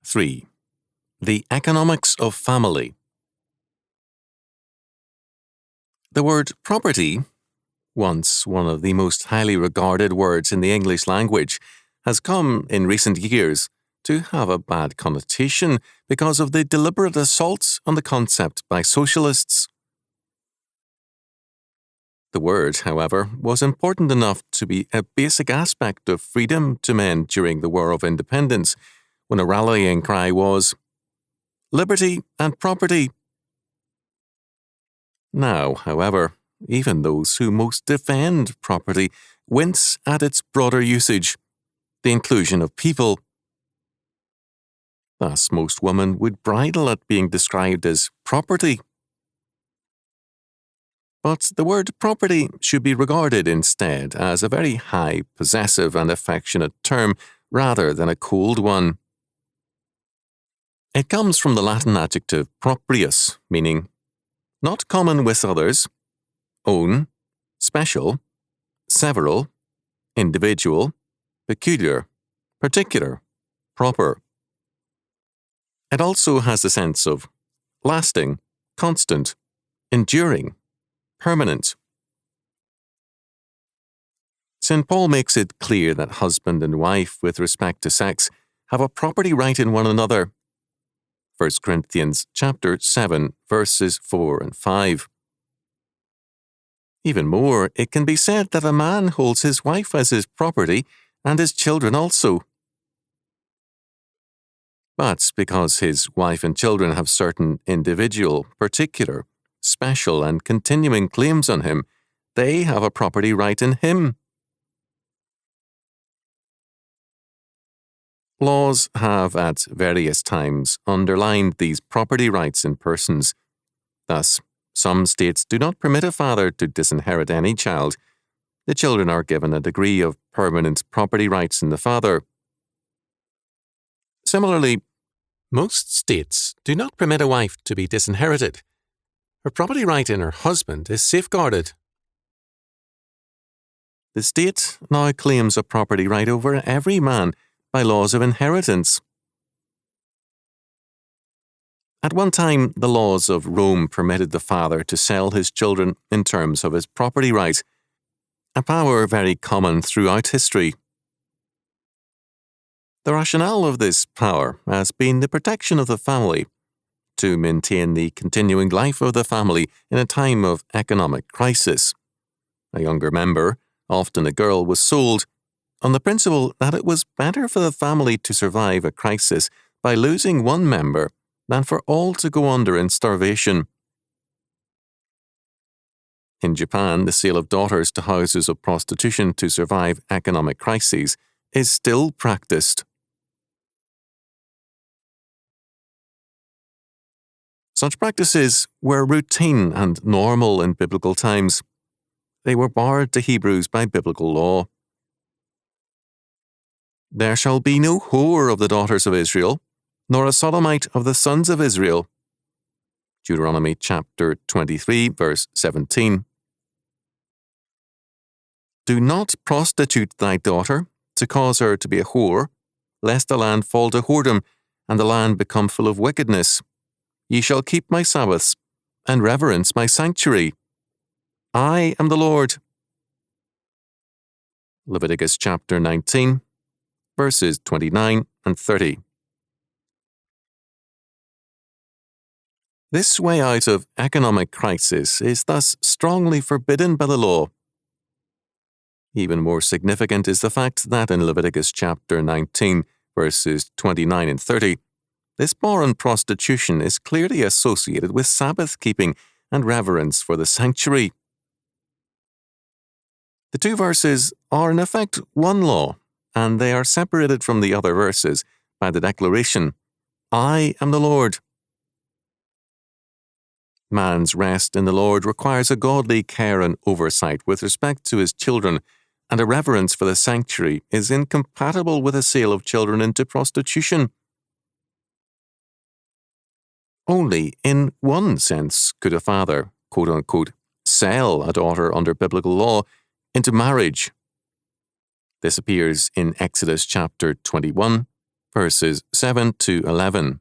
3. The economics of family. The word property, once one of the most highly regarded words in the English language, has come in recent years to have a bad connotation because of the deliberate assaults on the concept by socialists. The word, however, was important enough to be a basic aspect of freedom to men during the War of Independence, when a rallying cry was, "Liberty and property." Now, however, even those who most defend property wince at its broader usage, the inclusion of people. Thus, most women would bridle at being described as property. But the word property should be regarded instead as a very high, possessive and affectionate term rather than a cold one. It comes from the Latin adjective proprius, meaning not common with others, own, special, several, individual, peculiar, particular, proper. It also has the sense of lasting, constant, enduring, permanent. St. Paul makes it clear that husband and wife, with respect to sex, have a property right in one another. 1 Corinthians chapter 7, verses 4 and 5. Even more, it can be said that a man holds his wife as his property and his children also. But because his wife and children have certain individual, particular, special and continuing claims on him, they have a property right in him. Laws have at various times underlined these property rights in persons. Thus, some states do not permit a father to disinherit any child. The children are given a degree of permanent property rights in the father. Similarly, most states do not permit a wife to be disinherited. Her property right in her husband is safeguarded. The state now claims a property right over every man by laws of inheritance. At one time, the laws of Rome permitted the father to sell his children in terms of his property right, a power very common throughout history. The rationale of this power has been the protection of the family, to maintain the continuing life of the family in a time of economic crisis. A younger member, often a girl, was sold on the principle that it was better for the family to survive a crisis by losing one member than for all to go under in starvation. In Japan, the sale of daughters to houses of prostitution to survive economic crises is still practiced. Such practices were routine and normal in biblical times. They were barred to Hebrews by biblical law. "There shall be no whore of the daughters of Israel, nor a sodomite of the sons of Israel." Deuteronomy chapter 23, verse 17. "Do not prostitute thy daughter, to cause her to be a whore, lest the land fall to whoredom, and the land become full of wickedness. Ye shall keep my Sabbaths, and reverence my sanctuary. I am the Lord." Leviticus chapter 19, verses 29 and 30. This way out of economic crisis is thus strongly forbidden by the law. Even more significant is the fact that in Leviticus chapter 19, verses 29 and 30, this bar on prostitution is clearly associated with Sabbath keeping and reverence for the sanctuary. The two verses are in effect one law, and they are separated from the other verses by the declaration, "I am the Lord." Man's rest in the Lord requires a godly care and oversight with respect to his children, and a reverence for the sanctuary is incompatible with a sale of children into prostitution. Only in one sense could a father, quote-unquote, sell a daughter under biblical law into marriage. This appears in Exodus chapter 21, verses 7 to 11.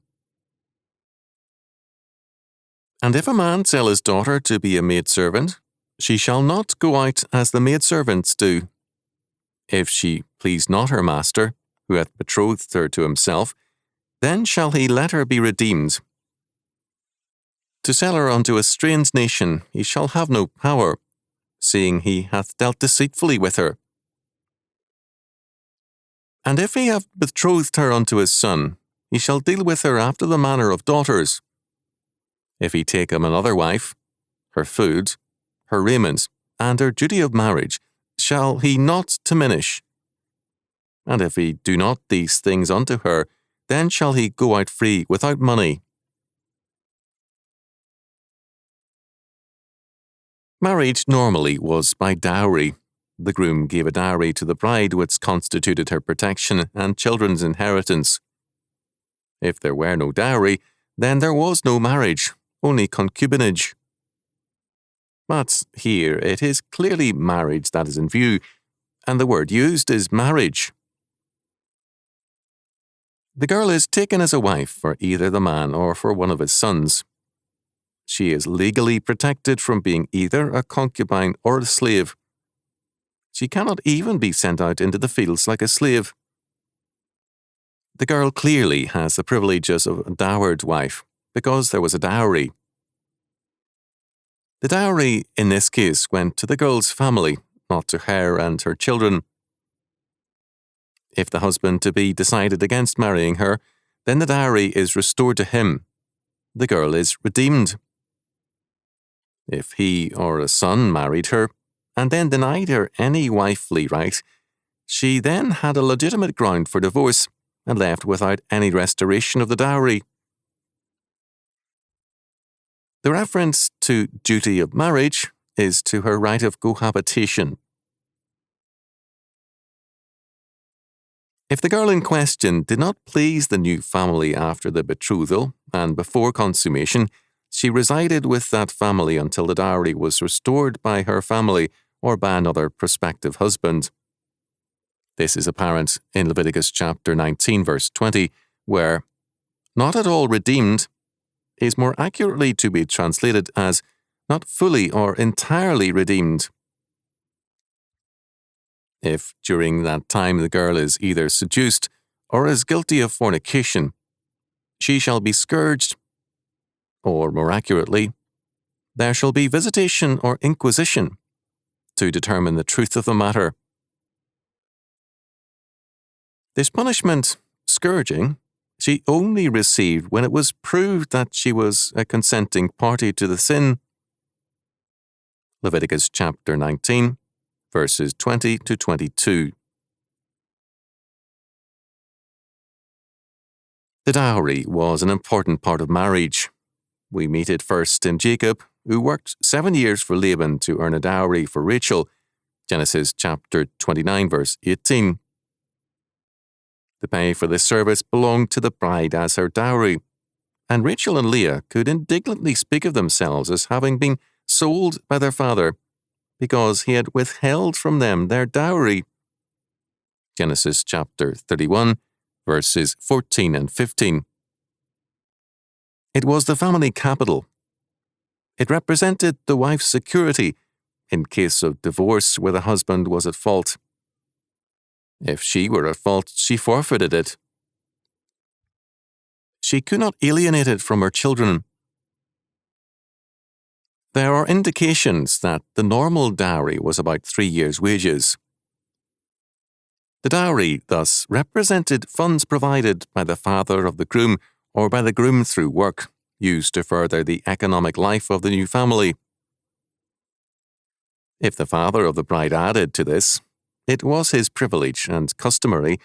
And if a man sell his daughter to be a maidservant, she shall not go out as the maidservants do. If she please not her master, who hath betrothed her to himself, then shall he let her be redeemed. To sell her unto a strange nation he shall have no power, seeing he hath dealt deceitfully with her. And if he have betrothed her unto his son, he shall deal with her after the manner of daughters. If he take him another wife, her food, her raiment, and her duty of marriage, shall he not diminish? And if he do not these things unto her, then shall he go out free without money. Marriage normally was by dowry. The groom gave a dowry to the bride which constituted her protection and children's inheritance. If there were no dowry, then there was no marriage, only concubinage. But here it is clearly marriage that is in view, and the word used is marriage. The girl is taken as a wife for either the man or for one of his sons. She is legally protected from being either a concubine or a slave. She cannot even be sent out into the fields like a slave. The girl clearly has the privileges of a dowered wife, because there was a dowry. The dowry in this case went to the girl's family, not to her and her children. If the husband-to-be decided against marrying her, then the dowry is restored to him. The girl is redeemed. If he or a son married her, and then denied her any wifely right, she then had a legitimate ground for divorce and left without any restoration of the dowry. The reference to duty of marriage is to her right of cohabitation. If the girl in question did not please the new family after the betrothal and before consummation, she resided with that family until the dowry was restored by her family or by another prospective husband. This is apparent in Leviticus chapter 19, verse 20, where "not at all redeemed" is more accurately to be translated as "not fully or entirely redeemed." If during that time the girl is either seduced or is guilty of fornication, she shall be scourged, or more accurately, there shall be visitation or inquisition to determine the truth of the matter. This punishment, scourging, she only received when it was proved that she was a consenting party to the sin. Leviticus chapter 19, verses 20 to 22. The dowry was an important part of marriage. We meet it first in Jacob, who worked 7 years for Laban to earn a dowry for Rachel, Genesis chapter 29, verse 18. The pay for this service belonged to the bride as her dowry, and Rachel and Leah could indignantly speak of themselves as having been sold by their father, because he had withheld from them their dowry. Genesis chapter 31, verses 14 and 15. It was the family capital. It represented the wife's security in case of divorce where the husband was at fault. If she were at fault, she forfeited it. She could not alienate it from her children. There are indications that the normal dowry was about 3 years' wages. The dowry thus represented funds provided by the father of the groom or by the groom through work, used to further the economic life of the new family. If the father of the bride added to this, it was his privilege and customary,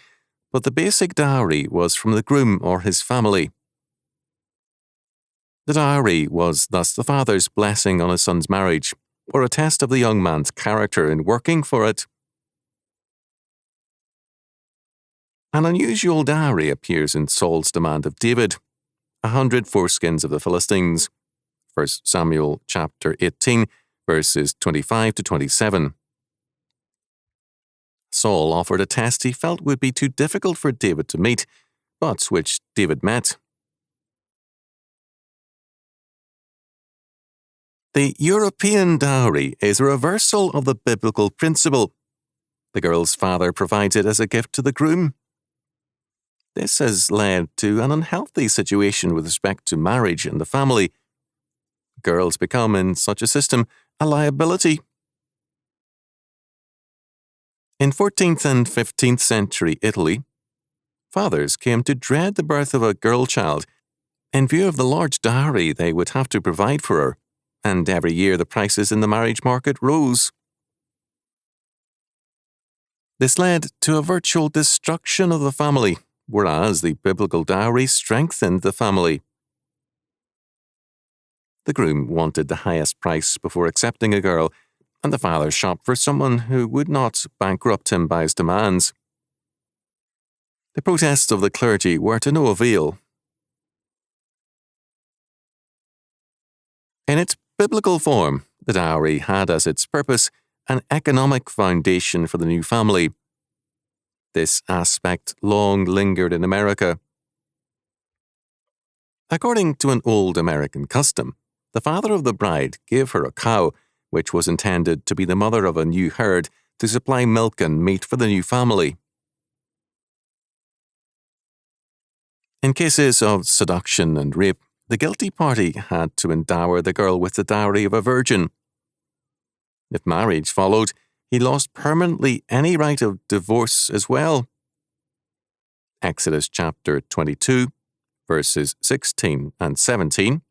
but the basic dowry was from the groom or his family. The dowry was thus the father's blessing on his son's marriage, or a test of the young man's character in working for it. An unusual dowry appears in Saul's demand of David, 100 foreskins of the Philistines, 1 Samuel chapter 18, verses 25 to 27. Saul offered a test he felt would be too difficult for David to meet, but which David met. The European dowry is a reversal of the biblical principle. The girl's father provides it as a gift to the groom. This has led to an unhealthy situation with respect to marriage and the family. Girls become, in such a system, a liability. In 14th and 15th century Italy, fathers came to dread the birth of a girl child in view of the large dowry they would have to provide for her, and every year the prices in the marriage market rose. This led to a virtual destruction of the family, whereas the biblical dowry strengthened the family. The groom wanted the highest price before accepting a girl, and the father shopped for someone who would not bankrupt him by his demands. The protests of the clergy were to no avail. In its biblical form, the dowry had as its purpose an economic foundation for the new family. This aspect long lingered in America. According to an old American custom, the father of the bride gave her a cow, which was intended to be the mother of a new herd to supply milk and meat for the new family. In cases of seduction and rape, the guilty party had to endower the girl with the dowry of a virgin. If marriage followed, he lost permanently any right of divorce as well. Exodus chapter 22, verses 16 and 17,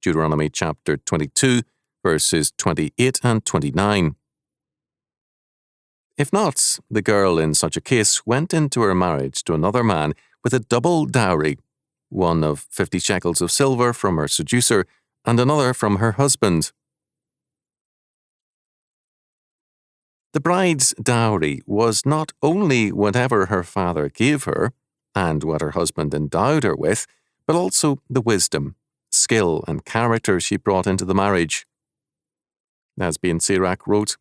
Deuteronomy chapter 22, verses 28 and 29. If not, the girl in such a case went into her marriage to another man with a double dowry, one of 50 shekels of silver from her seducer and another from her husband. The bride's dowry was not only whatever her father gave her and what her husband endowed her with, but also the wisdom, skill, and character she brought into the marriage. As Ben Sirach wrote,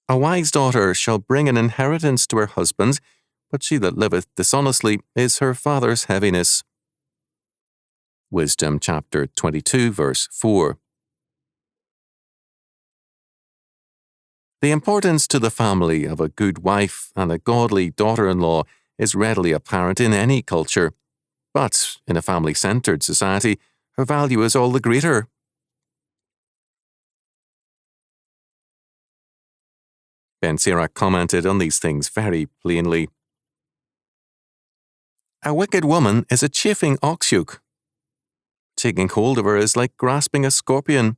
"A wise daughter shall bring an inheritance to her husband, but she that liveth dishonestly is her father's heaviness." Wisdom chapter 22, verse 4. The importance to the family of a good wife and a godly daughter-in-law is readily apparent in any culture, but in a family-centered society, her value is all the greater. Ben Sirach commented on these things very plainly. "A wicked woman is a chafing ox yoke. Taking hold of her is like grasping a scorpion.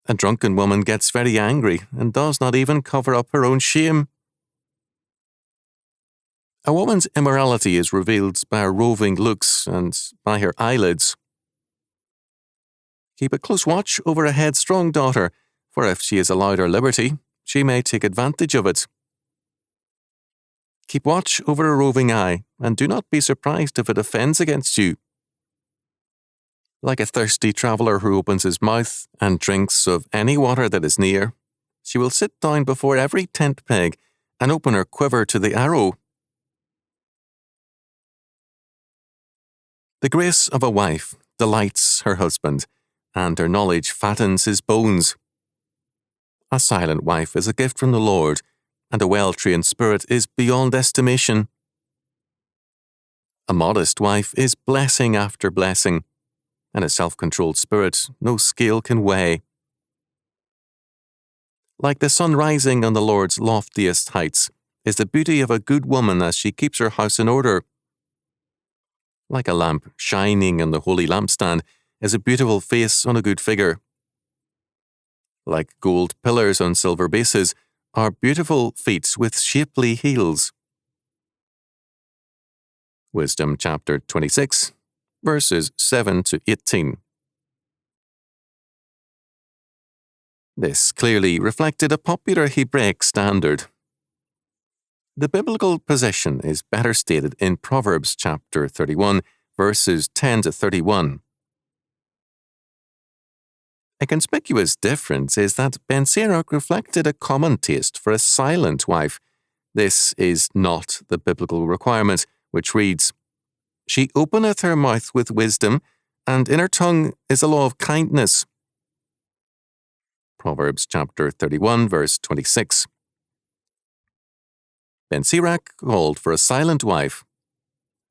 A drunken woman gets very angry and does not even cover up her own shame. A woman's immorality is revealed by her roving looks and by her eyelids. Keep a close watch over a headstrong daughter, for if she is allowed her liberty, she may take advantage of it. Keep watch over a roving eye, and do not be surprised if it offends against you. Like a thirsty traveller who opens his mouth and drinks of any water that is near, she will sit down before every tent peg and open her quiver to the arrow." The grace of a wife delights her husband, and her knowledge fattens his bones. A silent wife is a gift from the Lord, and a well-trained spirit is beyond estimation. A modest wife is blessing after blessing, and a self-controlled spirit no scale can weigh. Like the sun rising on the Lord's loftiest heights is the beauty of a good woman as she keeps her house in order. Like a lamp shining on the holy lampstand is a beautiful face on a good figure. Like gold pillars on silver bases are beautiful feet with shapely heels. Wisdom chapter 26, verses 7 to 18. This clearly reflected a popular Hebraic standard. The biblical position is better stated in Proverbs chapter 31, verses 10 to 31. A conspicuous difference is that Ben Sirach reflected a common taste for a silent wife, This is not the biblical requirement, which reads, "She openeth her mouth with wisdom, and in her tongue is a law of kindness." Proverbs chapter 31, verse 26. Ben Sirach called for a silent wife.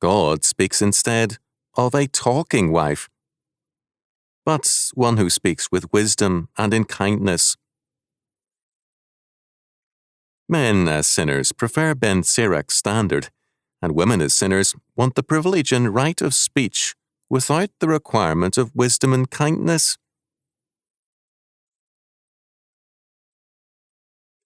God speaks instead of a talking wife, but one who speaks with wisdom and in kindness. Men as sinners prefer Ben Sirach's standard, and women as sinners want the privilege and right of speech without the requirement of wisdom and kindness.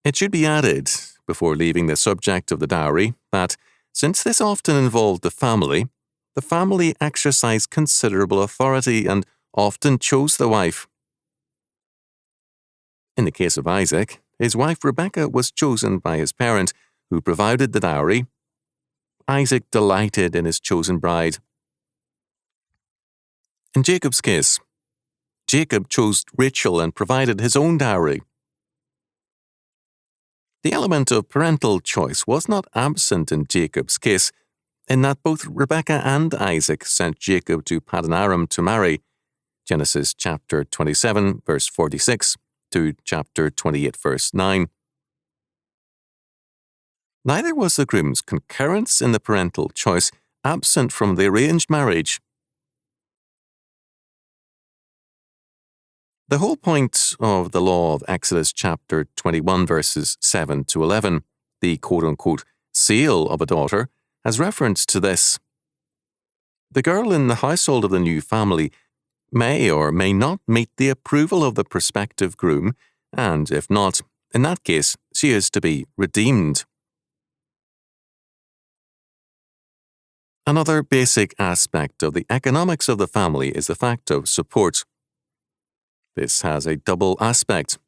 It should be added, before leaving the subject of the dowry, that, since this often involved the family exercised considerable authority and often chose the wife. In the case of Isaac, his wife Rebekah was chosen by his parent, who provided the dowry. Isaac delighted in his chosen bride. In Jacob's case, Jacob chose Rachel and provided his own dowry. The element of parental choice was not absent in Jacob's case, in that both Rebekah and Isaac sent Jacob to Paddan Aram to marry, Genesis chapter 27, verse 46, to chapter 28, verse 9. Neither was the groom's concurrence in the parental choice absent from the arranged marriage. The whole point of the law of Exodus chapter 21 verses 7 to 11, the quote-unquote sale of a daughter, has reference to this. The girl in the household of the new family may or may not meet the approval of the prospective groom, and if not, in that case, she is to be redeemed. Another basic aspect of the economics of the family is the fact of support. This has a double aspect.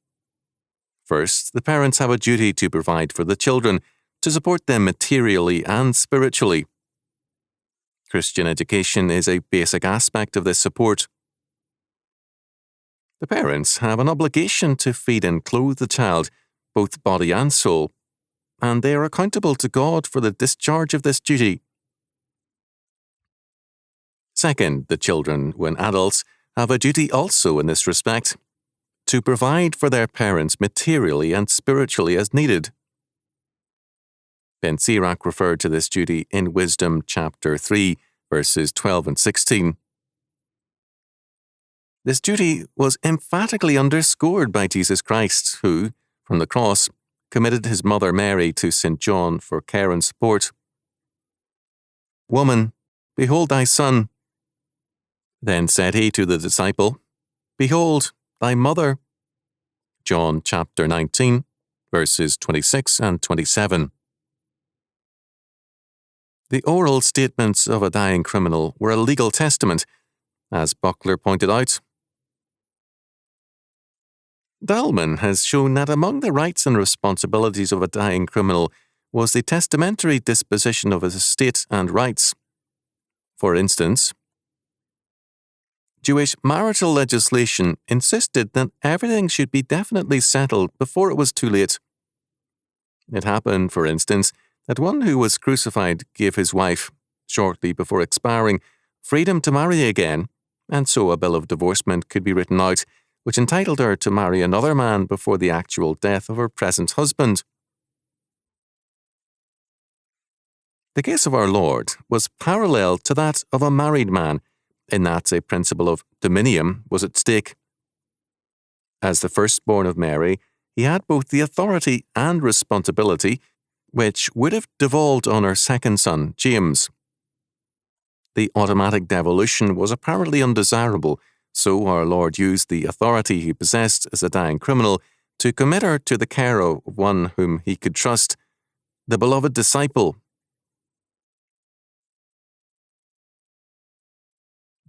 First, the parents have a duty to provide for the children, to support them materially and spiritually. Christian education is a basic aspect of this support. The parents have an obligation to feed and clothe the child, both body and soul, and they are accountable to God for the discharge of this duty. Second, the children, when adults, have a duty also in this respect, to provide for their parents materially and spiritually as needed. Ben Sirach referred to this duty in Wisdom chapter 3, verses 12 and 16. This duty was emphatically underscored by Jesus Christ, who, from the cross, committed his mother Mary to St. John for care and support. "Woman, behold thy son." Then said he to the disciple, "Behold, thy mother." John chapter 19, verses 26 and 27. The oral statements of a dying criminal were a legal testament, as Buckler pointed out. Dahlman has shown that among the rights and responsibilities of a dying criminal was the testamentary disposition of his estate and rights. For instance, Jewish marital legislation insisted that everything should be definitely settled before it was too late. It happened, for instance, that one who was crucified gave his wife, shortly before expiring, freedom to marry again, and so a bill of divorcement could be written out, which entitled her to marry another man before the actual death of her present husband. The case of our Lord was parallel to that of a married man, in that a principle of dominium was at stake. As the firstborn of Mary, he had both the authority and responsibility which would have devolved on her second son, James. The automatic devolution was apparently undesirable, so our Lord used the authority he possessed as a dying criminal to commit her to the care of one whom he could trust, the beloved disciple.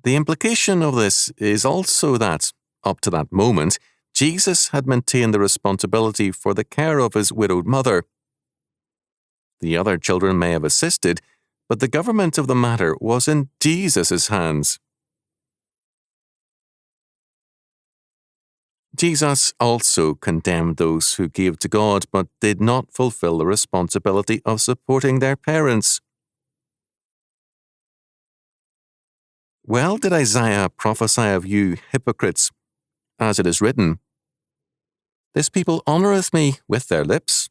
The implication of this is also that, up to that moment, Jesus had maintained the responsibility for the care of his widowed mother. The other children may have assisted, but the government of the matter was in Jesus' hands. Jesus also condemned those who gave to God but did not fulfill the responsibility of supporting their parents. Well did Isaiah prophesy of you hypocrites, as it is written, "This people honoureth me with their lips,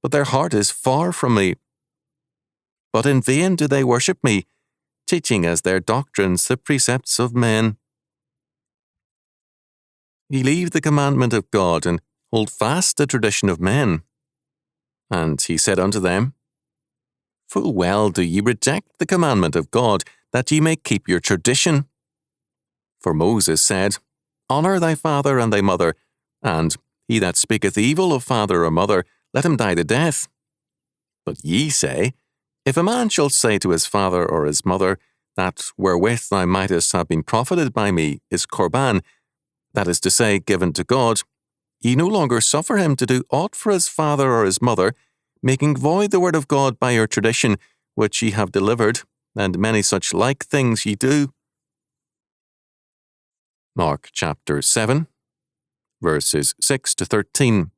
but their heart is far from me. But in vain do they worship me, teaching as their doctrines the precepts of men. Ye leave the commandment of God, and hold fast the tradition of men." And he said unto them, Full well do ye reject the commandment of God, that ye may keep your tradition. For Moses said, Honour thy father and thy mother, and he that speaketh evil of father or mother, let him die the death. But ye say, If a man shall say to his father or his mother, That wherewith thou mightest have been profited by me is Corban, that is to say, given to God, ye no longer suffer him to do aught for his father or his mother, making void the word of God by your tradition, which ye have delivered, and many such like things ye do. Mark chapter 7, verses 6 to 13.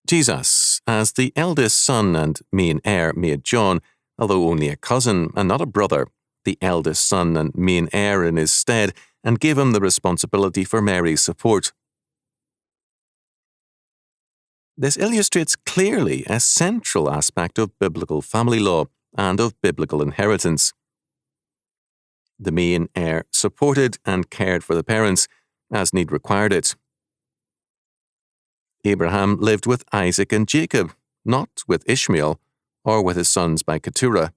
Jesus, as the eldest son and main heir, made John, although only a cousin and not a brother, the eldest son and main heir in his stead, and gave him the responsibility for Mary's support. This illustrates clearly a central aspect of biblical family law and of biblical inheritance. The main heir supported and cared for the parents as need required it. Abraham lived with Isaac and Jacob, not with Ishmael or with his sons by Keturah.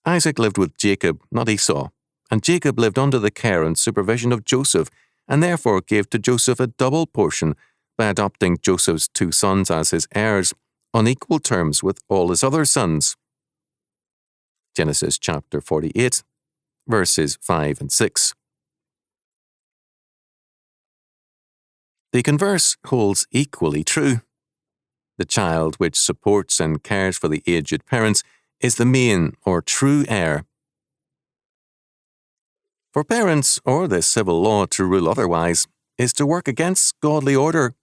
Isaac lived with Jacob, not Esau, and Jacob lived under the care and supervision of Joseph, and therefore gave to Joseph a double portion by adopting Joseph's 2 sons as his heirs, on equal terms with all his other sons. Genesis chapter 48, verses 5 and 6. The converse holds equally true. The child which supports and cares for the aged parents is the main or true heir. For parents or the civil law to rule otherwise is to work against godly order.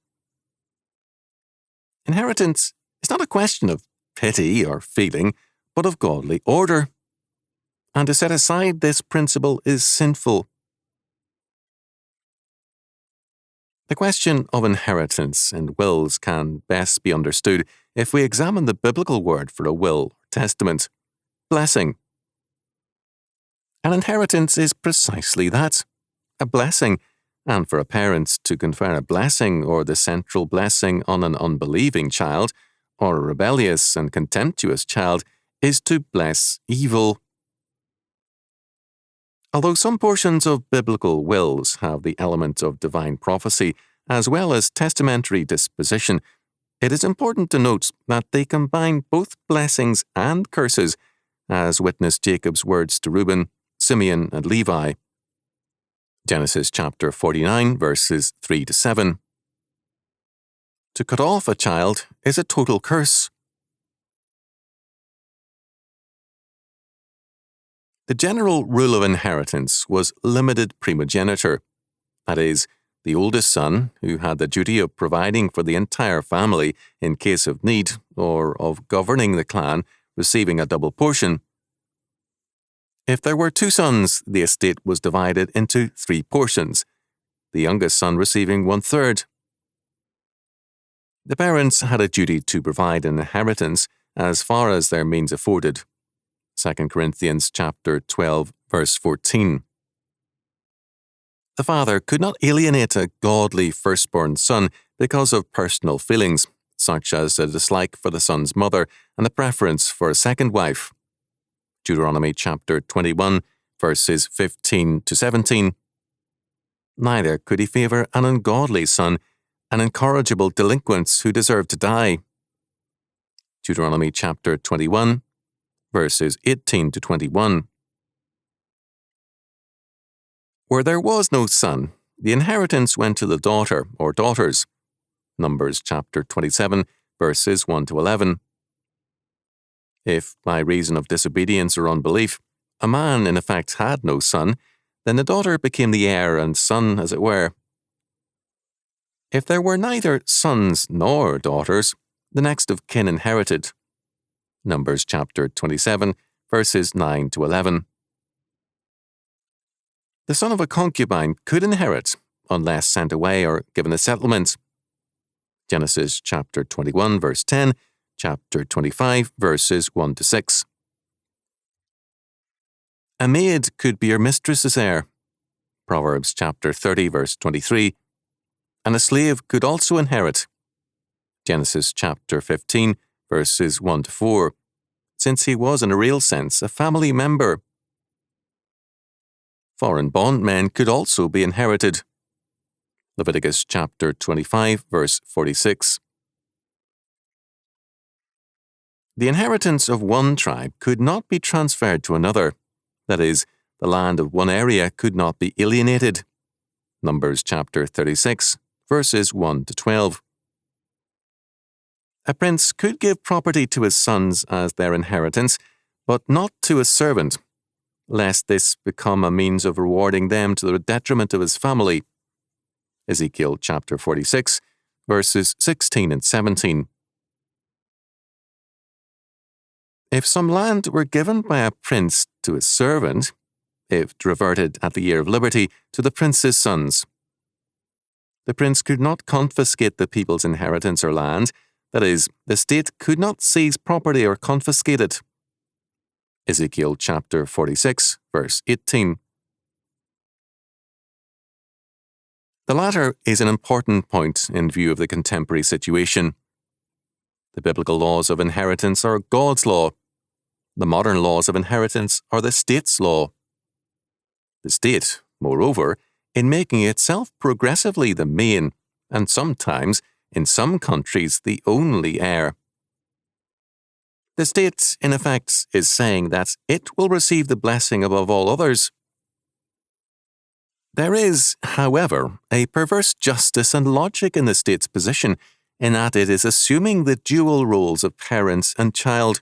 Inheritance is not a question of pity or feeling, but of godly order. And to set aside this principle is sinful. The question of inheritance and wills can best be understood if we examine the biblical word for a will or testament, blessing. An inheritance is precisely that, a blessing, and for a parent to confer a blessing or the central blessing on an unbelieving child, or a rebellious and contemptuous child, is to bless evil. Although some portions of biblical wills have the element of divine prophecy as well as testamentary disposition, it is important to note that they combine both blessings and curses, as witness Jacob's words to Reuben, Simeon, and Levi. Genesis chapter 49, verses 3 to 7. To cut off a child is a total curse. The general rule of inheritance was limited primogeniture, that is, the oldest son, who had the duty of providing for the entire family in case of need or of governing the clan, receiving a double portion. If there were 2 sons, the estate was divided into 3 portions, the youngest son receiving 1/3. The parents had a duty to provide an inheritance as far as their means afforded. 2 Corinthians chapter 12, verse 14. The father could not alienate a godly firstborn son because of personal feelings, such as a dislike for the son's mother and a preference for a second wife. Deuteronomy chapter 21, verses 15 to 17. Neither could he favour an ungodly son, an incorrigible delinquent who deserved to die. Deuteronomy chapter 21, verses 18 to 21. Where there was no son, the inheritance went to the daughter or daughters. Numbers chapter 27, verses 1 to 11. If, by reason of disobedience or unbelief, a man in effect had no son, then the daughter became the heir and son, as it were. If there were neither sons nor daughters, the next of kin inherited. Numbers chapter 27, verses 9 to 11. The son of a concubine could inherit, unless sent away or given a settlement. Genesis chapter 21, verse 10, chapter 25, verses 1 to 6. A maid could be her mistress's heir. Proverbs chapter 30, verse 23. And a slave could also inherit. Genesis chapter 15, verses 1 to 4, since he was in a real sense a family member. Foreign bondmen could also be inherited. Leviticus chapter 25, verse 46. The inheritance of one tribe could not be transferred to another. That is, the land of one area could not be alienated. Numbers chapter 36, verses 1 to 12. A prince could give property to his sons as their inheritance, but not to a servant, lest this become a means of rewarding them to the detriment of his family. Ezekiel chapter 46, verses 16 and 17. If some land were given by a prince to his servant, it reverted at the year of liberty to the prince's sons. The prince could not confiscate the people's inheritance or land, that is, the state could not seize property or confiscate it. Ezekiel chapter 46, verse 18. The latter is an important point in view of the contemporary situation. The biblical laws of inheritance are God's law. The modern laws of inheritance are the state's law. The state, moreover, in making itself progressively the main, and sometimes, in some countries, the only heir. The state, in effect, is saying that it will receive the blessing above all others. There is, however, a perverse justice and logic in the state's position, in that it is assuming the dual roles of parent and child.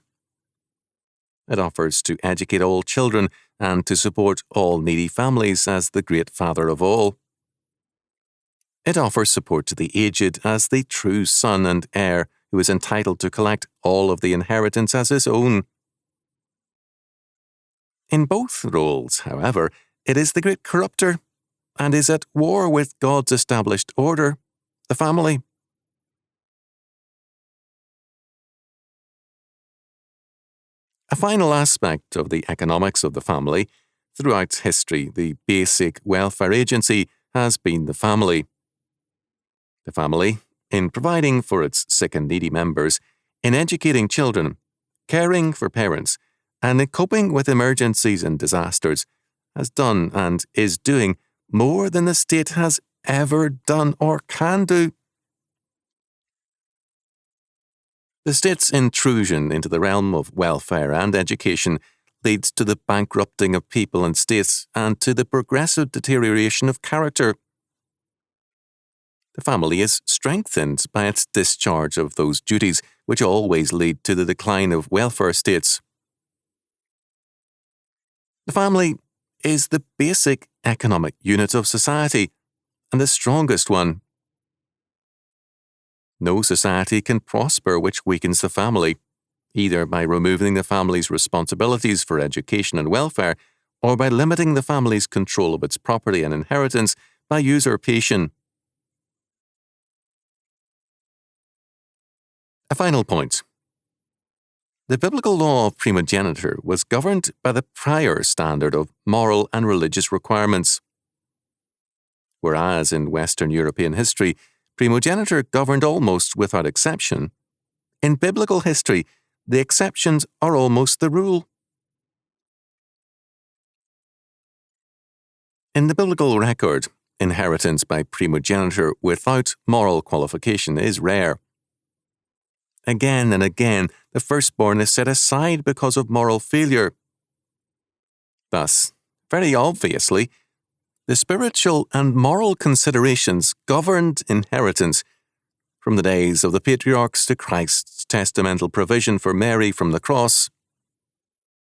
It offers to educate all children and to support all needy families as the great father of all. It offers support to the aged as the true son and heir who is entitled to collect all of the inheritance as his own. In both roles, however, it is the great corrupter and is at war with God's established order, the family. A final aspect of the economics of the family, throughout history, the basic welfare agency has been the family. The family, in providing for its sick and needy members, in educating children, caring for parents, and in coping with emergencies and disasters, has done and is doing more than the state has ever done or can do. The state's intrusion into the realm of welfare and education leads to the bankrupting of people and states and to the progressive deterioration of character. The family is strengthened by its discharge of those duties which always lead to the decline of welfare states. The family is the basic economic unit of society and the strongest one. No society can prosper which weakens the family, either by removing the family's responsibilities for education and welfare, or by limiting the family's control of its property and inheritance by usurpation. A final point. The biblical law of primogeniture was governed by the prior standard of moral and religious requirements. Whereas in Western European history, primogeniture governed almost without exception, in biblical history, the exceptions are almost the rule. In the biblical record, inheritance by primogeniture without moral qualification is rare. Again and again, the firstborn is set aside because of moral failure. Thus, very obviously, the spiritual and moral considerations governed inheritance from the days of the patriarchs to Christ's testamental provision for Mary from the cross.